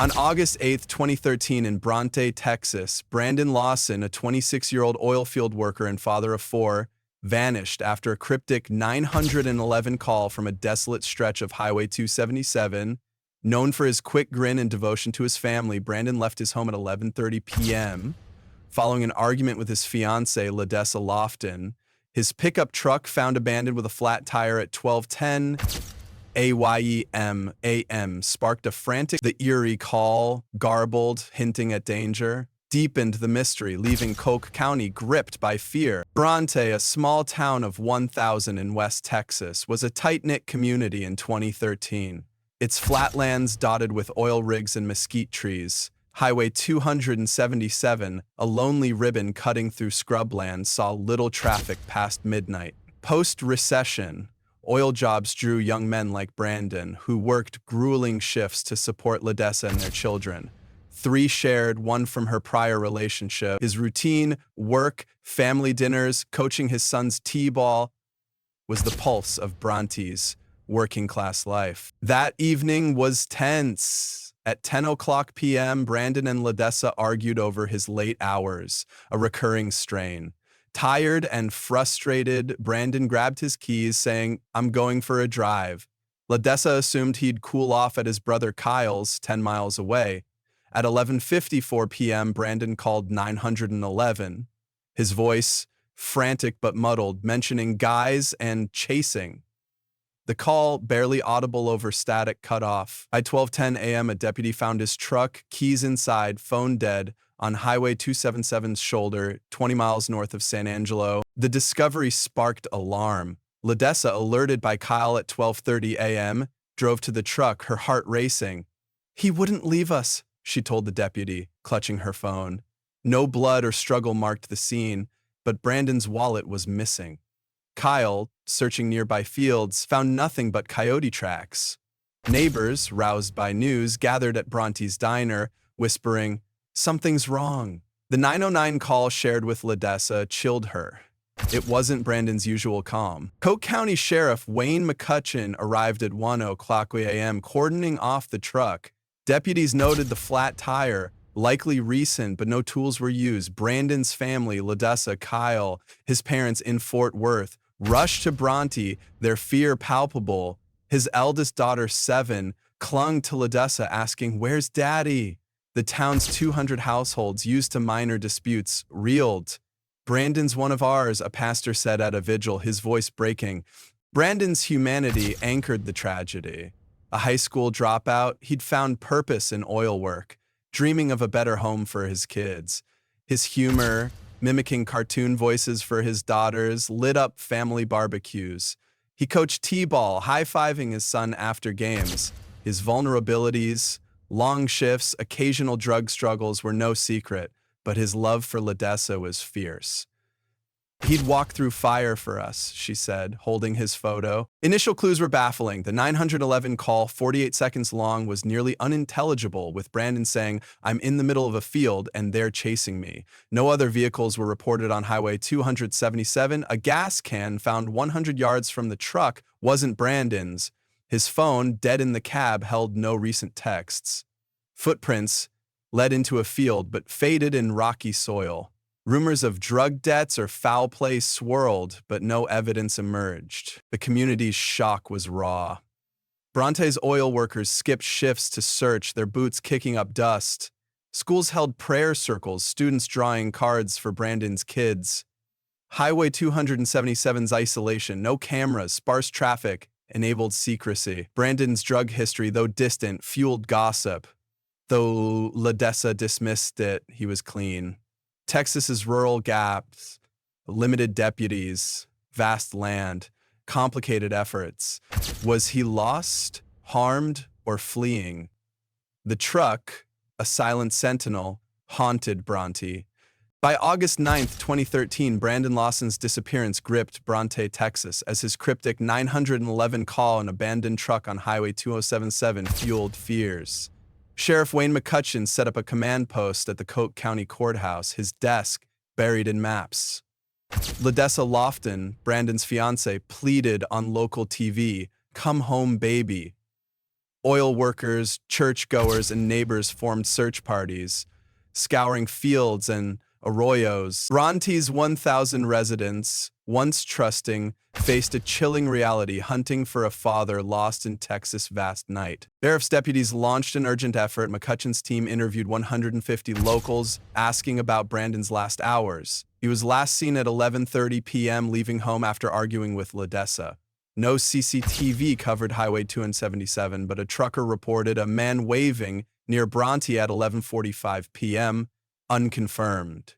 On August 8, 2013, in Bronte, Texas, Brandon Lawson, a 26-year-old oil field worker and father of four, vanished after a cryptic 911 call from a desolate stretch of Highway 277. Known for his quick grin and devotion to his family, Brandon left his home at 11:30 p.m. following an argument with his fiancée, Ladessa Lofton. His pickup truck found abandoned with a flat tire at 12:10 a.m. sparked a frantic. The eerie call, garbled, hinting at danger, deepened the mystery, leaving Coke County gripped by fear. Bronte, a small town of 1,000 in West Texas, was a tight-knit community in 2013. Its flatlands dotted with oil rigs and mesquite trees. Highway 277, a lonely ribbon cutting through scrubland, saw little traffic past midnight. Post-recession, oil jobs drew young men like Brandon, who worked grueling shifts to support Ladessa and their children. 3 shared, one from her prior relationship. His routine, work, family dinners, coaching his son's t-ball was the pulse of Bronte's working-class life. That evening was tense. At 10:00 p.m., Brandon and Ladessa argued over his late hours, a recurring strain. Tired and frustrated, Brandon grabbed his keys, saying, "I'm going for a drive." Ladessa assumed he'd cool off at his brother Kyle's, 10 miles away. At 11:54 p.m., Brandon called 911, his voice frantic but muddled, mentioning guys and chasing. The call, barely audible over static, cut off. By 12:10 a.m., a deputy found his truck, keys inside, phone dead, on Highway 277's shoulder, 20 miles north of San Angelo. The discovery sparked alarm. Ladessa, alerted by Kyle at 12:30 a.m., drove to the truck, her heart racing. "He wouldn't leave us," she told the deputy, clutching her phone. No blood or struggle marked the scene, but Brandon's wallet was missing. Kyle, searching nearby fields, found nothing but coyote tracks. Neighbors, roused by news, gathered at Bronte's diner, whispering, "Something's wrong." The 909 call shared with Ladessa chilled her. It wasn't Brandon's usual calm. Coke County Sheriff Wayne McCutcheon arrived at 1:00 a.m., cordoning off the truck. Deputies noted the flat tire, likely recent, but no tools were used. Brandon's family, Ladessa, Kyle, his parents in Fort Worth, rushed to Bronte, their fear palpable. His eldest daughter, 7, clung to Ladessa, asking, "Where's Daddy?" The town's 200 households, used to minor disputes, reeled. "Brandon's one of ours," a pastor said at a vigil, his voice breaking. Brandon's humanity anchored the tragedy. A high school dropout, he'd found purpose in oil work, dreaming of a better home for his kids. His humor, mimicking cartoon voices for his daughters, lit up family barbecues. He coached t-ball, high-fiving his son after games. His vulnerabilities, long shifts, occasional drug struggles were no secret, but his love for Ladessa was fierce. "He'd walk through fire for us," she said, holding his photo. Initial clues were baffling. The 911 call, 48 seconds long, was nearly unintelligible, with Brandon saying, "I'm in the middle of a field and they're chasing me." No other vehicles were reported on Highway 277. A gas can found 100 yards from the truck wasn't Brandon's. His phone, dead in the cab, held no recent texts. Footprints led into a field but faded in rocky soil. Rumors of drug debts or foul play swirled, but no evidence emerged. The community's shock was raw. Bronte's oil workers skipped shifts to search, their boots kicking up dust. Schools held prayer circles, students drawing cards for Brandon's kids. Highway 277's isolation, no cameras, sparse traffic, enabled secrecy. Brandon's drug history, though distant, fueled gossip. Though Ladessa dismissed it, he was clean. Texas's rural gaps, limited deputies, vast land, complicated efforts. Was he lost, harmed, or fleeing? The truck, a silent sentinel, haunted Bronte. By August 9, 2013, Brandon Lawson's disappearance gripped Bronte, Texas, as his cryptic 911 call an abandoned truck on Highway 2077 fueled fears. Sheriff Wayne McCutcheon set up a command post at the Coke County Courthouse, his desk buried in maps. Ladessa Lofton, Brandon's fiancée, pleaded on local TV, "Come home, baby." Oil workers, churchgoers, and neighbors formed search parties, scouring fields and arroyos. Bronte's 1,000 residents, once trusting, faced a chilling reality, hunting for a father lost in Texas' vast night. Sheriff's deputies launched an urgent effort. McCutcheon's team interviewed 150 locals, asking about Brandon's last hours. He was last seen at 11:30 p.m., leaving home after arguing with LaDessa. No CCTV covered Highway 277, but a trucker reported a man waving near Bronte at 11:45 p.m., unconfirmed.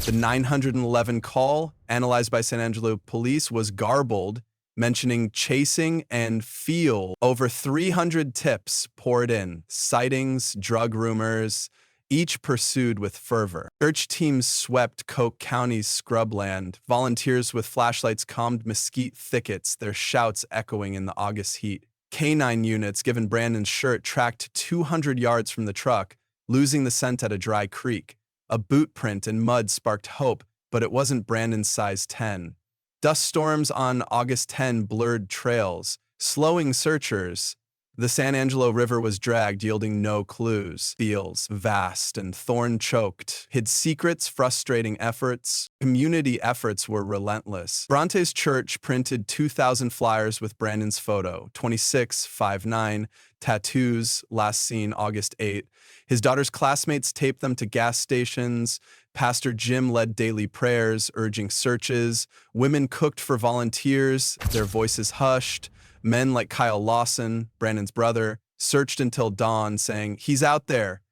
The 911 call, analyzed by San Angelo police, was garbled, mentioning chasing and feel. Over 300 tips poured in, sightings, drug rumors, each pursued with fervor. Search teams swept Coke County's scrubland. Volunteers with flashlights combed mesquite thickets, their shouts echoing in the August heat. Canine units, given Brandon's shirt, tracked 200 yards from the truck, losing the scent at a dry creek. A boot print in mud sparked hope, but it wasn't Brandon's size 10. Dust storms on August 10 blurred trails, slowing searchers. The San Angelo River was dragged, yielding no clues. Fields, vast and thorn-choked, hid secrets, frustrating efforts. Community efforts were relentless. Bronte's church printed 2,000 flyers with Brandon's photo, 26/5/9, tattoos, last seen August 8. His daughter's classmates taped them to gas stations. Pastor Jim led daily prayers, urging searches. Women cooked for volunteers, their voices hushed. Men like Kyle Lawson, Brandon's brother, searched until dawn, saying, "He's out there."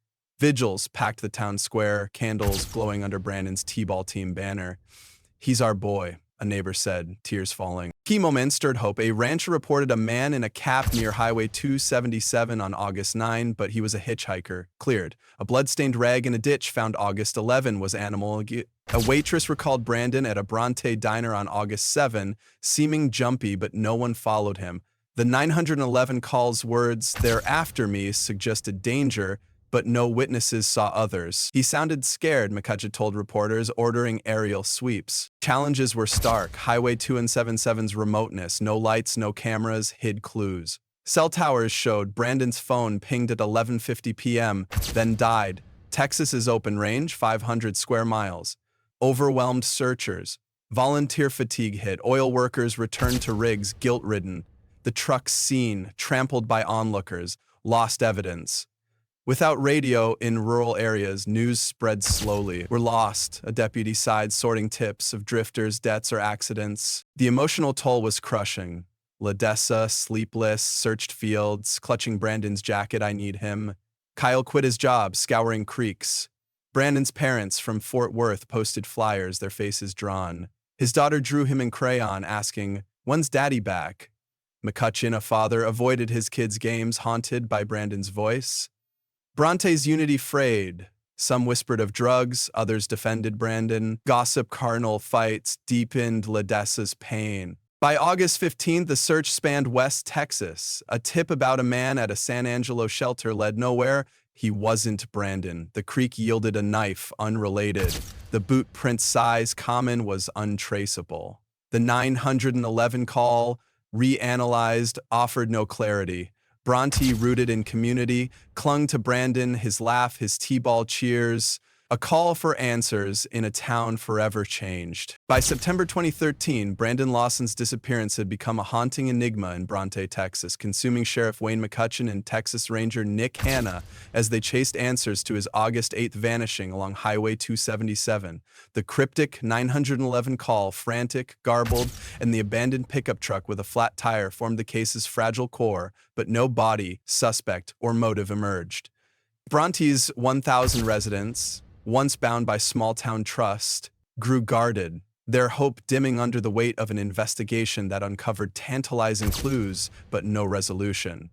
Vigils packed the town square, candles glowing under Brandon's T-ball team banner. "He's our boy," a neighbor said, tears falling. Key moments stirred hope. A rancher reported a man in a cap near Highway 277 on August 9, but he was a hitchhiker. Cleared. A blood-stained rag in a ditch found August 11 was animal. A waitress recalled Brandon at a Bronte diner on August 7, seeming jumpy, but no one followed him. The 911 call's words, "They're after me," suggested danger, but no witnesses saw others. He sounded scared, McCutcheon told reporters, ordering aerial sweeps. Challenges were stark. Highway 277's remoteness, no lights, no cameras, hid clues. Cell towers showed Brandon's phone pinged at 11:50 p.m., then died. Texas's open range, 500 square miles. Overwhelmed searchers. Volunteer fatigue hit. Oil workers returned to rigs, guilt-ridden. The trucks seen, trampled by onlookers, lost evidence. Without radio in rural areas, news spread slowly. "We're lost," a deputy sighed, sorting tips of drifters, deaths, or accidents. The emotional toll was crushing. LaDessa, sleepless, searched fields, clutching Brandon's jacket, "I need him." Kyle quit his job, scouring creeks. Brandon's parents from Fort Worth posted flyers, their faces drawn. His daughter drew him in crayon, asking, "When's Daddy back?" McCutcheon, a father, avoided his kids' games, haunted by Brandon's voice. Bronte's unity frayed. Some whispered of drugs, others defended Brandon. Gossip carnal fights deepened LaDessa's pain. By August 15th, the search spanned West Texas. A tip about a man at a San Angelo shelter led nowhere. He wasn't Brandon. The creek yielded a knife, unrelated. The boot print size, common, was untraceable. The 911 call, reanalyzed, offered no clarity. Bronte, rooted in community, clung to Brandon, his laugh, his T-ball cheers. A call for answers in a town forever changed. By September 2013, Brandon Lawson's disappearance had become a haunting enigma in Bronte, Texas, consuming Sheriff Wayne McCutcheon and Texas Ranger Nick Hanna as they chased answers to his August 8th vanishing along Highway 277. The cryptic 911 call, frantic, garbled, and the abandoned pickup truck with a flat tire formed the case's fragile core, but no body, suspect, or motive emerged. Bronte's 1,000 residents, once bound by small-town trust, grew guarded, their hope dimming under the weight of an investigation that uncovered tantalizing clues but no resolution.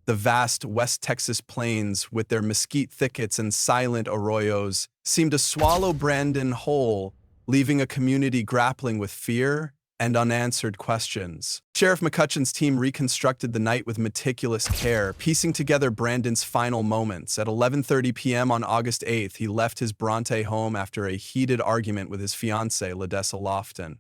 The vast West Texas plains, with their mesquite thickets and silent arroyos, seemed to swallow Brandon whole, leaving a community grappling with fear and unanswered questions. Sheriff McCutcheon's team reconstructed the night with meticulous care, piecing together Brandon's final moments. At 11:30 p.m. on August 8th, he left his Bronte home after a heated argument with his fiancée, LaDessa Lofton.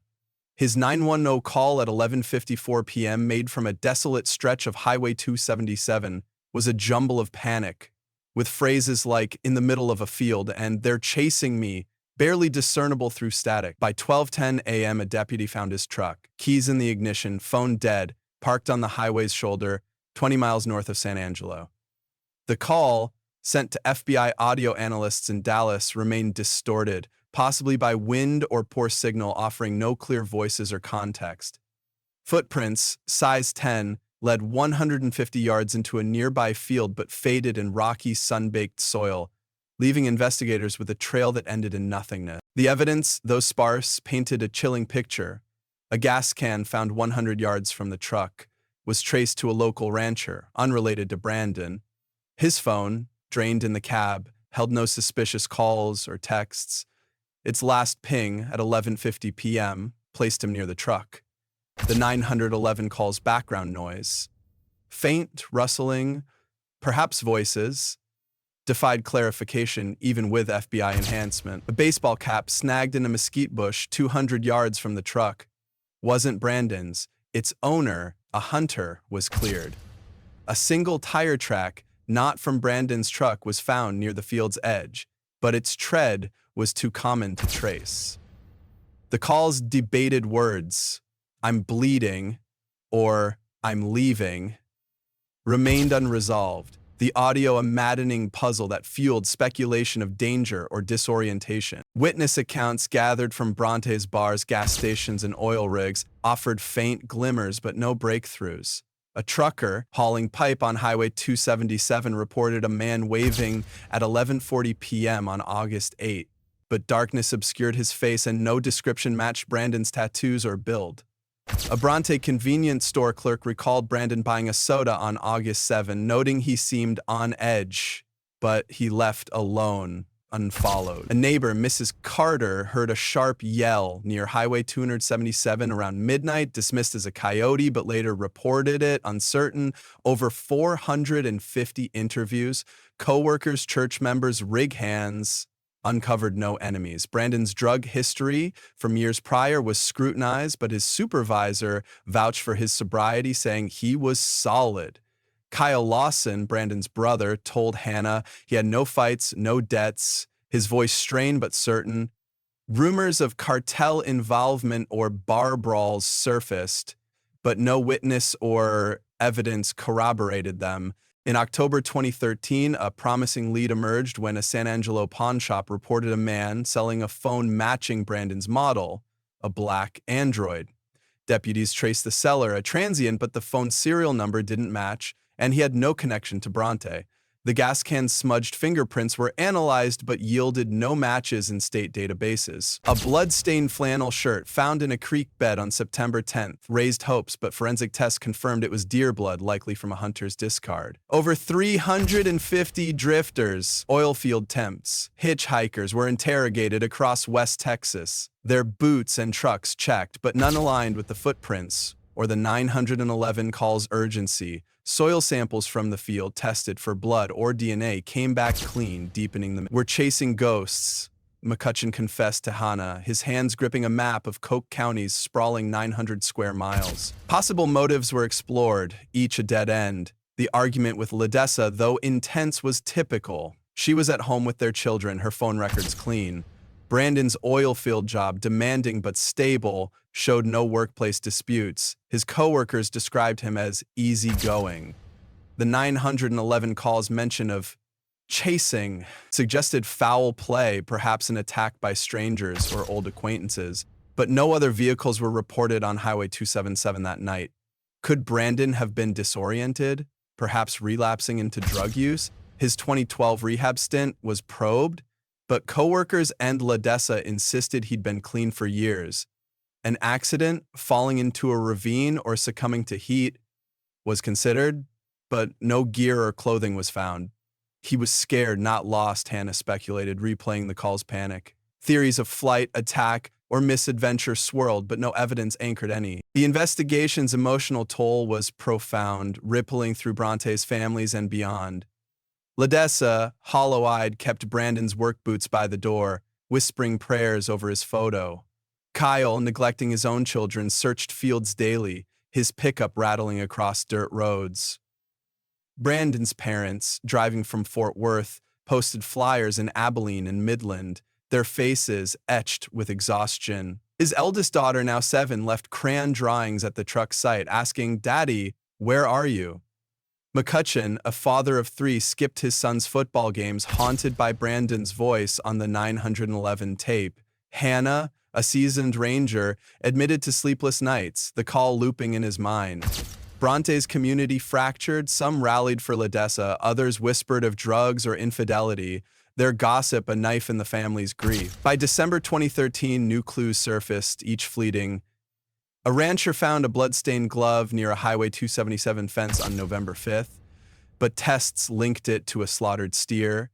His 911 call at 11:54 p.m., made from a desolate stretch of Highway 277, was a jumble of panic, with phrases like, "in the middle of a field," and "they're chasing me," barely discernible through static. By 12:10 a.m., a deputy found his truck, keys in the ignition, phone dead, parked on the highway's shoulder, 20 miles north of San Angelo. The call, sent to FBI audio analysts in Dallas, remained distorted, possibly by wind or poor signal, offering no clear voices or context. Footprints, size 10, led 150 yards into a nearby field but faded in rocky, sun-baked soil, leaving investigators with a trail that ended in nothingness. The evidence, though sparse, painted a chilling picture. A gas can found 100 yards from the truck was traced to a local rancher, unrelated to Brandon. His phone, drained in the cab, held no suspicious calls or texts. Its last ping at 11:50 p.m. placed him near the truck. The 911 call's background noise, faint rustling, perhaps voices, defied clarification even with FBI enhancement. A baseball cap snagged in a mesquite bush 200 yards from the truck wasn't Brandon's. Its owner, a hunter, was cleared. A single tire track, not from Brandon's truck, was found near the field's edge, but its tread was too common to trace. The call's debated words, "I'm bleeding," or "I'm leaving," remained unresolved, the audio a maddening puzzle that fueled speculation of danger or disorientation. Witness accounts gathered from Bronte's bars, gas stations, and oil rigs offered faint glimmers but no breakthroughs. A trucker hauling pipe on Highway 277 reported a man waving at 11:40 p.m. on August 8, but darkness obscured his face and no description matched Brandon's tattoos or build. A Bronte convenience store clerk recalled Brandon buying a soda on August 7, noting he seemed on edge, but he left alone, unfollowed. A neighbor, Mrs. Carter, heard a sharp yell near Highway 277 around midnight, dismissed as a coyote, but later reported it, uncertain. Over 450 interviews, co-workers, church members, rig hands, uncovered no enemies. Brandon's drug history from years prior was scrutinized, but his supervisor vouched for his sobriety, saying he was solid. Kyle Lawson, Brandon's brother, told Hannah he had no fights, no debts, his voice strained but certain. Rumors of cartel involvement or bar brawls surfaced, but no witness or evidence corroborated them. In October 2013, a promising lead emerged when a San Angelo pawn shop reported a man selling a phone matching Brandon's model, a black Android. Deputies traced the seller, a transient, but the phone's serial number didn't match, and he had no connection to Bronte. The gas can's smudged fingerprints were analyzed but yielded no matches in state databases. A blood-stained flannel shirt found in a creek bed on September 10th raised hopes, but forensic tests confirmed it was deer blood, likely from a hunter's discard. Over 350 drifters, oilfield temps, hitchhikers were interrogated across West Texas. Their boots and trucks checked, but none aligned with the footprints or the 911 call's urgency. Soil samples from the field tested for blood or DNA came back clean, deepening the "we're chasing ghosts," McCutcheon confessed to Hannah, his hands gripping a map of Coke County's sprawling 900 square miles. Possible motives were explored, each a dead end. The argument with Ledessa, though intense, was typical. She was at home with their children, her phone records clean. Brandon's oil field job, demanding but stable, showed no workplace disputes. His coworkers described him as easygoing. The 911 call's mention of chasing suggested foul play, perhaps an attack by strangers or old acquaintances, but no other vehicles were reported on Highway 277 that night. Could Brandon have been disoriented, perhaps relapsing into drug use? His 2012 rehab stint was probed, but coworkers and Ledessa insisted he'd been clean for years. An accident, falling into a ravine, or succumbing to heat was considered, but no gear or clothing was found. He was scared, not lost, Hannah speculated, replaying the call's panic. Theories of flight, attack, or misadventure swirled, but no evidence anchored any. The investigation's emotional toll was profound, rippling through Bronte's families and beyond. Ledessa, hollow-eyed, kept Brandon's work boots by the door, whispering prayers over his photo. Kyle, neglecting his own children, searched fields daily, his pickup rattling across dirt roads. Brandon's parents, driving from Fort Worth, posted flyers in Abilene and Midland, their faces etched with exhaustion. His eldest daughter, now 7, left crayon drawings at the truck site, asking, "Daddy, where are you?" McCutcheon, a father of 3, skipped his son's football games, haunted by Brandon's voice on the 911 tape. Hannah, a seasoned ranger, admitted to sleepless nights, the call looping in his mind. Bronte's community fractured. Some rallied for LaDessa, others whispered of drugs or infidelity, their gossip a knife in the family's grief. By December 2013, new clues surfaced, each fleeting. A rancher found a blood-stained glove near a Highway 277 fence on November 5th, but tests linked it to a slaughtered steer.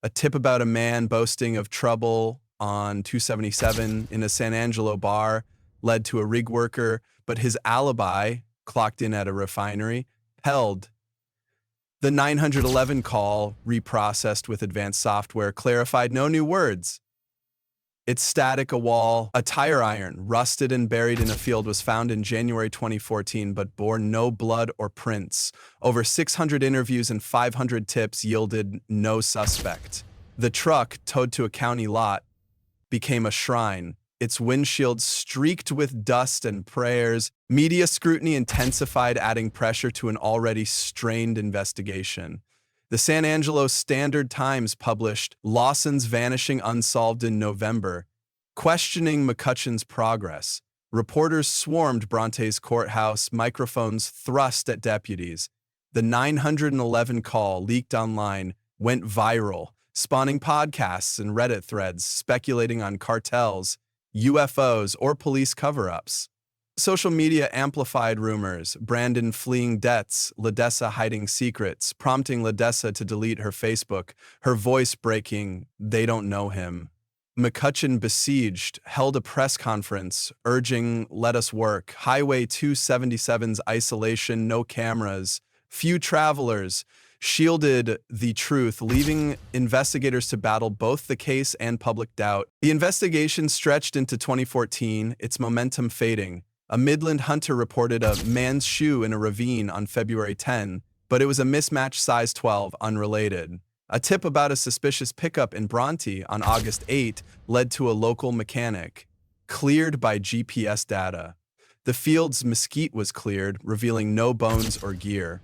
A tip about a man boasting of trouble on 277 in a San Angelo bar led to a rig worker, but his alibi, clocked in at a refinery, held. The 911 call, reprocessed with advanced software, clarified no new words. It's static. A wall, a tire iron, rusted and buried in a field, was found in January 2014, but bore no blood or prints. Over 600 interviews and 500 tips yielded no suspect. The truck, towed to a county lot, became a shrine, its windshield streaked with dust and prayers. Media scrutiny intensified, adding pressure to an already strained investigation. The San Angelo Standard-Times published Lawson's Vanishing Unsolved in November, questioning McCutcheon's progress. Reporters swarmed Bronte's courthouse, microphones thrust at deputies. The 911 call, leaked online, went viral, spawning podcasts and Reddit threads speculating on cartels, UFOs, or police cover-ups. Social media amplified rumors, Brandon fleeing debts, LaDessa hiding secrets, prompting LaDessa to delete her Facebook, her voice breaking, "They don't know him." McCutcheon, besieged, held a press conference, urging, "Let us work." Highway 277's isolation, no cameras, few travelers, shielded the truth, leaving investigators to battle both the case and public doubt. The investigation stretched into 2014, its momentum fading. A Midland hunter reported a man's shoe in a ravine on February 10, but it was a mismatched size 12, unrelated. A tip about a suspicious pickup in Bronte on August 8 led to a local mechanic, cleared by GPS data. The field's mesquite was cleared, revealing no bones or gear.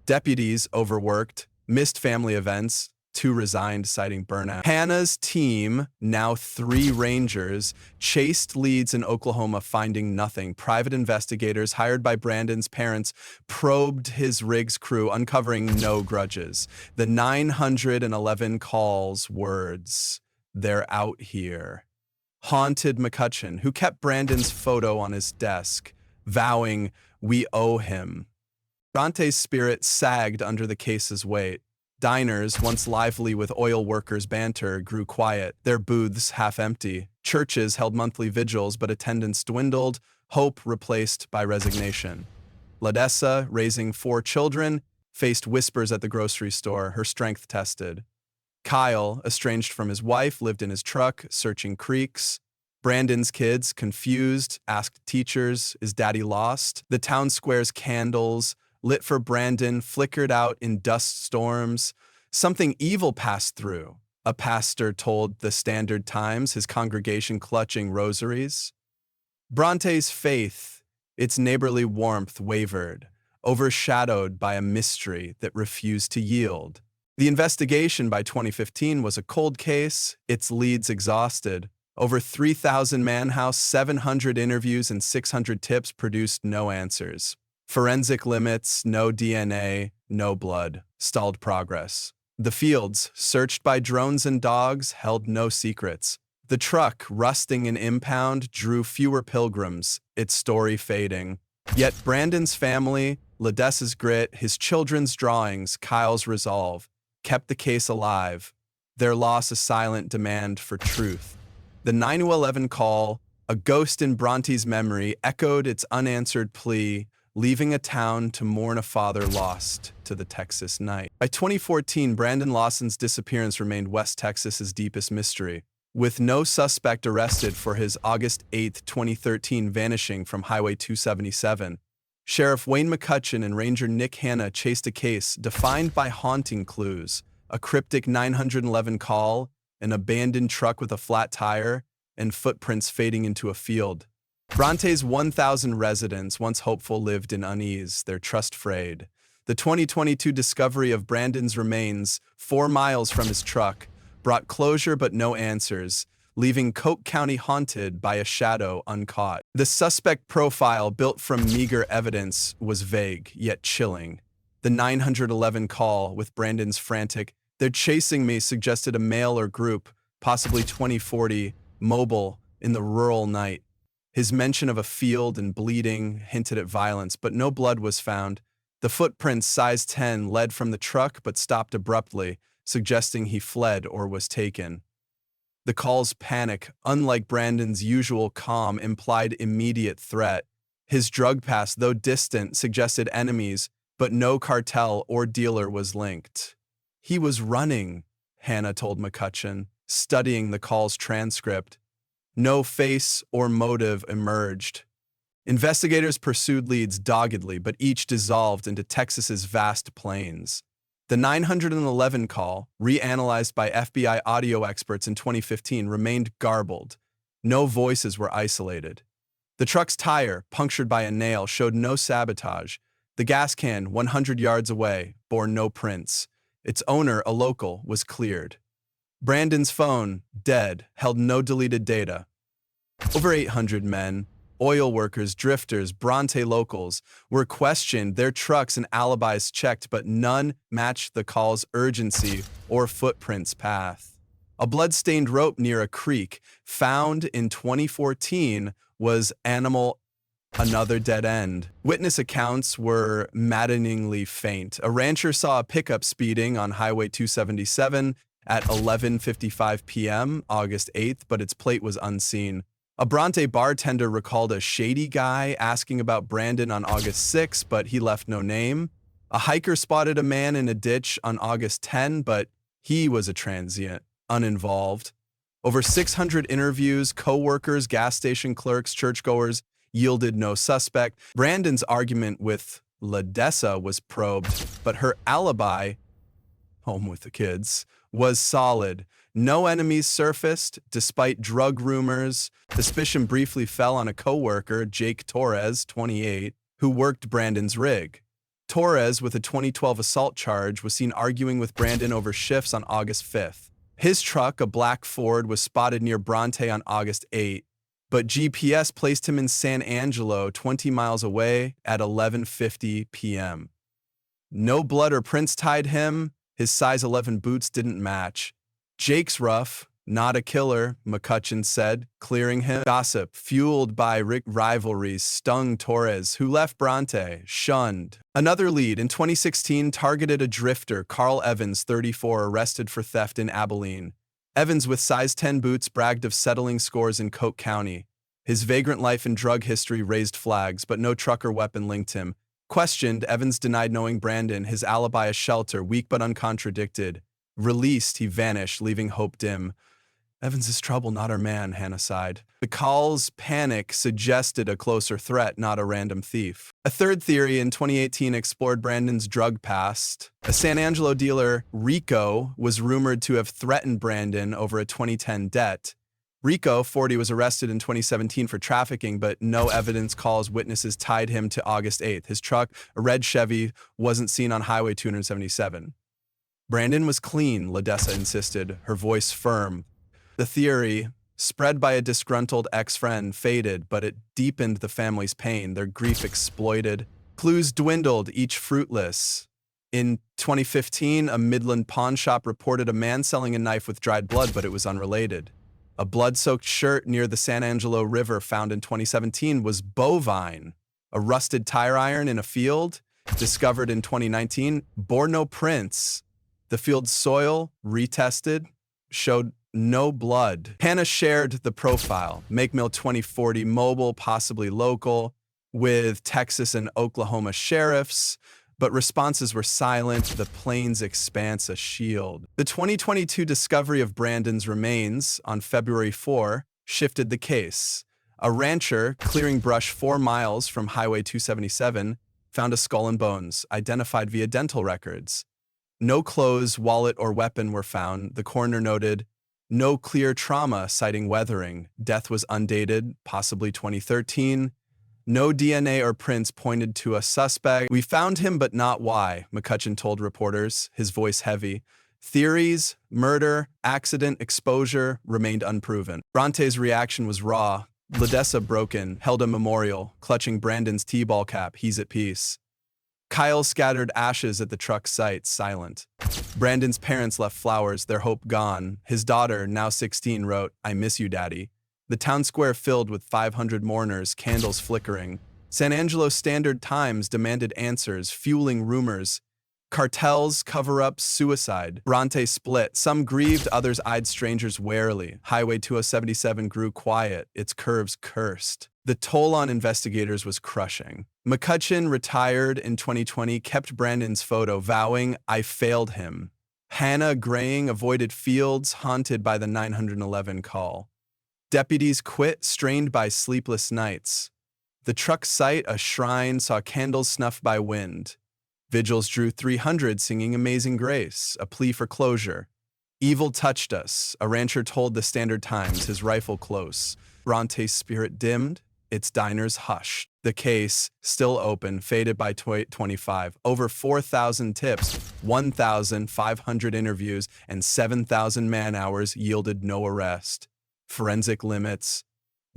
Deputies, overworked, missed family events, 2 resigned, citing burnout. Hannah's team, now 3 rangers, chased leads in Oklahoma, finding nothing. Private investigators hired by Brandon's parents probed his rig's crew, uncovering no grudges. The 911 call's words, "They're out here," haunted McCutcheon, who kept Brandon's photo on his desk, vowing, "We owe him." Bronte's spirit sagged under the case's weight. Diners, once lively with oil workers' banter, grew quiet, their booths half empty. Churches held monthly vigils, but attendance dwindled, hope replaced by resignation. LaDessa, raising 4 children, faced whispers at the grocery store, her strength tested. Kyle, estranged from his wife, lived in his truck, searching creeks. Brandon's kids, confused, asked teachers, "Is Daddy lost?" The town square's candles, lit for Brandon, flickered out in dust storms. Something evil passed through, a pastor told the Standard-Times, his congregation clutching rosaries. Bronte's faith, its neighborly warmth, wavered, overshadowed by a mystery that refused to yield. The investigation by 2015 was a cold case, its leads exhausted. Over 3,000 man-house, 700 interviews, and 600 tips produced no answers. Forensic limits, no DNA, no blood, stalled progress. The fields, searched by drones and dogs, held no secrets. The truck, rusting in impound, drew fewer pilgrims, its story fading. Yet Brandon's family, LaDessa's grit, his children's drawings, Kyle's resolve, kept the case alive, their loss a silent demand for truth. The 911 call, a ghost in Bronte's memory, echoed its unanswered plea, leaving a town to mourn a father lost to the Texas night. By 2014, Brandon Lawson's disappearance remained West Texas's deepest mystery, with no suspect arrested for his August 8, 2013 vanishing from Highway 277. Sheriff Wayne McCutcheon and Ranger Nick Hanna chased a case defined by haunting clues: a cryptic 911 call, an abandoned truck with a flat tire, and footprints fading into a field. Bronte's 1,000 residents, once hopeful, lived in unease, their trust frayed. The 2022 discovery of Brandon's remains, 4 miles from his truck, brought closure but no answers, leaving Coke County haunted by a shadow uncaught. The suspect profile, built from meager evidence, was vague, yet chilling. The 911 call, with Brandon's frantic, "They're chasing me," suggested a male or group, possibly 2040, mobile, in the rural night. His mention of a field and bleeding hinted at violence, but no blood was found. The footprints, size 10, led from the truck but stopped abruptly, suggesting he fled or was taken. The call's panic, unlike Brandon's usual calm, implied immediate threat. His drug past, though distant, suggested enemies, but no cartel or dealer was linked. "He was running," Hannah told McCutcheon, studying the call's transcript. No face or motive emerged. Investigators pursued leads doggedly, but each dissolved into Texas's vast plains. The 911 call, reanalyzed by FBI audio experts in 2015, remained garbled. No voices were isolated. The truck's tire, punctured by a nail, showed no sabotage. The gas can, 100 yards away, bore no prints. Its owner, a local, was cleared. Brandon's phone, dead, held no deleted data. Over 800 men, oil workers, drifters, Bronte locals, were questioned, their trucks and alibis checked, but none matched the call's urgency or footprints path. A blood-stained rope near a creek, found in 2014, was another dead end. Witness accounts were maddeningly faint. A rancher saw a pickup speeding on Highway 277 at 11:55 p.m. August 8th, but its plate was unseen. A Bronte bartender recalled a shady guy asking about Brandon on August 6, but he left no name. A hiker spotted a man in a ditch on August 10, but he was a transient, uninvolved. Over 600 interviews, co-workers, gas station clerks, churchgoers, yielded no suspect. Brandon's argument with LaDessa was probed, but her alibi, home with the kids, was solid. No enemies surfaced, despite drug rumors. Suspicion briefly fell on a co-worker, Jake Torres, 28, who worked Brandon's rig. Torres, with a 2012 assault charge, was seen arguing with Brandon over shifts on August 5th. His truck, a black Ford, was spotted near Bronte on August 8, but GPS placed him in San Angelo, 20 miles away, at 11:50 p.m. No blood or prints tied him. His size 11 boots didn't match. "Jake's rough, not a killer," McCutcheon said, clearing him. Gossip, fueled by rivalries, stung Torres, who left Bronte, shunned. Another lead, in 2016, targeted a drifter, Carl Evans, 34, arrested for theft in Abilene. Evans, with size 10 boots, bragged of settling scores in Coke County. His vagrant life and drug history raised flags, but no truck or weapon linked him. Questioned, Evans denied knowing Brandon, his alibi a shelter, weak but uncontradicted. Released, he vanished, leaving hope dim. "Evans is trouble, not our man," Hannah sighed. The call's panic suggested a closer threat, not a random thief. A third theory in 2018 explored Brandon's drug past. A San Angelo dealer, Rico, was rumored to have threatened Brandon over a 2010 debt. Rico, 40, was arrested in 2017 for trafficking, but no evidence, calls, witnesses tied him to August 8th. His truck, a red Chevy, wasn't seen on Highway 277. Brandon was clean, LaDessa insisted, her voice firm. The theory, spread by a disgruntled ex-friend, faded, but it deepened the family's pain, their grief exploited. Clues dwindled, each fruitless. In 2015, a Midland pawn shop reported a man selling a knife with dried blood, but it was unrelated. A blood-soaked shirt near the San Angelo River found in 2017 was bovine. A rusted tire iron in a field, discovered in 2019, bore no prints. The field's soil, retested, showed no blood. Hannah shared the profile, Make Mill 2040, mobile, possibly local, with Texas and Oklahoma sheriffs, but responses were silent, the plains expanse a shield. The 2022 discovery of Brandon's remains on February 4 shifted the case. A rancher clearing brush 4 miles from Highway 277 found a skull and bones, identified via dental records. No clothes, wallet, or weapon were found. The coroner noted, no clear trauma, citing weathering. Death was undated, possibly 2013. No DNA or prints pointed to a suspect. We found him, but not why, McCutcheon told reporters, his voice heavy. Theories, murder, accident, exposure remained unproven. Bronte's reaction was raw. Ledessa broken, held a memorial, clutching Brandon's T-ball cap, he's at peace. Kyle scattered ashes at the truck's site, silent. Brandon's parents left flowers, their hope gone. His daughter, now 16, wrote, I miss you, Daddy. The town square filled with 500 mourners, candles flickering. San Angelo Standard Times demanded answers, fueling rumors. Cartels, cover-ups, suicide. Bronte split. Some grieved, others eyed strangers warily. Highway 2077 grew quiet, its curves cursed. The toll on investigators was crushing. McCutcheon, retired in 2020, kept Brandon's photo, vowing, I failed him. Hannah, graying, avoided fields, haunted by the 911 call. Deputies quit, strained by sleepless nights. The truck site, a shrine, saw candles snuffed by wind. Vigils drew 300 singing Amazing Grace, a plea for closure. Evil touched us, a rancher told the Standard Times, his rifle close. Bronte's spirit dimmed, its diners hushed. The case, still open, faded by 25. Over 4,000 tips, 1,500 interviews, and 7,000 man-hours yielded no arrest. Forensic limits,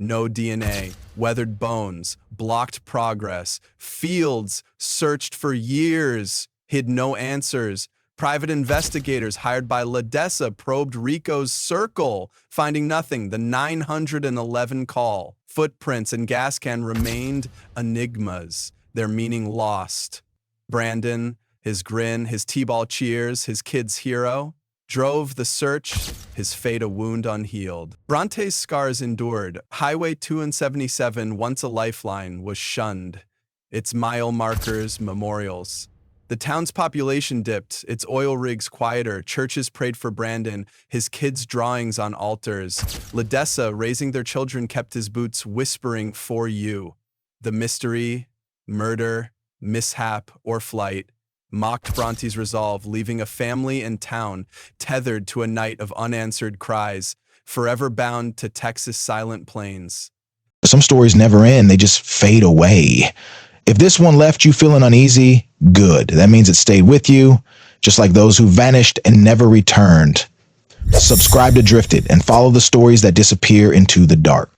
no DNA, weathered bones, blocked progress. Fields searched for years, hid no answers. Private investigators hired by Ledessa probed Rico's circle, finding nothing. The 911 call, footprints, and gas can remained enigmas, their meaning lost. Brandon, his grin, his T-ball cheers, his kid's hero, drove the search, his fate a wound unhealed. Bronte's scars endured. Highway 277, once a lifeline, was shunned. Its mile markers, memorials. The town's population dipped, its oil rigs quieter, churches prayed for Brandon, his kids' drawings on altars. Ledessa, raising their children, kept his boots, whispering, for you. The mystery, murder, mishap, or flight mocked Bronte's resolve, leaving a family in town tethered to a night of unanswered cries, forever bound to Texas' silent plains. Some stories never end, they just fade away. If this one left you feeling uneasy, good. That means it stayed with you, just like those who vanished and never returned. Subscribe to Drifted and follow the stories that disappear into the dark.